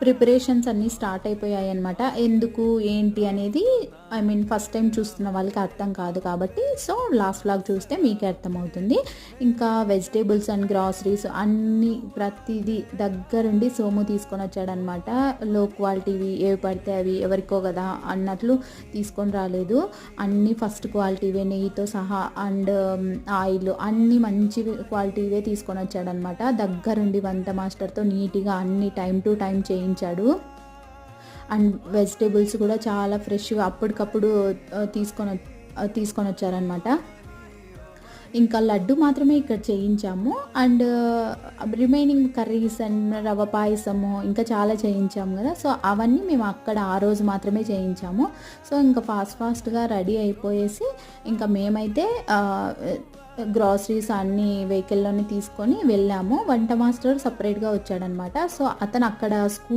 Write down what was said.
Preparations అన్నీ start అయిపోయాయి అనమాట. ఎందుకు ఏంటి అనేది ఐ మీన్ ఫస్ట్ టైం చూస్తున్న వాళ్ళకి అర్థం కాదు కాబట్టి సో లాస్ట్ వ్లాగ్ చూస్తే మీకే అర్థమవుతుంది. ఇంకా వెజిటేబుల్స్ అండ్ గ్రాసరీస్ అన్నీ ప్రతిదీ దగ్గరుండి సోము తీసుకొని వచ్చాడనమాట. లో క్వాలిటీవి ఏవి పడితే అవి ఎవరికో కదా అన్నట్లు తీసుకొని రాలేదు. అన్నీ ఫస్ట్ క్వాలిటీవే నెయ్యితో సహా అండ్ ఆయిల్ అన్నీ మంచి క్వాలిటీవే తీసుకొని వచ్చాడనమాట. దగ్గరుండి వంట మాస్టర్తో నీట్గా అన్ని టైం టు టైం చేయించాడు. అండ్ వెజిటేబుల్స్ కూడా చాలా ఫ్రెష్గా అప్పటికప్పుడు తీసుకొని వచ్చారనమాట. ఇంకా లడ్డు మాత్రమే ఇక్కడ చేయించాము. అండ్ రిమైనింగ్ కర్రీస్ అండ్ రవ్వ పాయసము ఇంకా చాలా చేయించాము కదా. సో అవన్నీ మేము అక్కడ ఆ రోజు మాత్రమే చేయించాము. సో ఇంకా ఫాస్ట్గా రెడీ అయిపోయేసి ఇంకా మేమైతే గ్రాసరీస్ అన్నీ వెహికల్లోనే తీసుకొని వెళ్ళాము. వంట మాస్టర్ సపరేట్గా వచ్చాడనమాట. సో అతను అక్కడ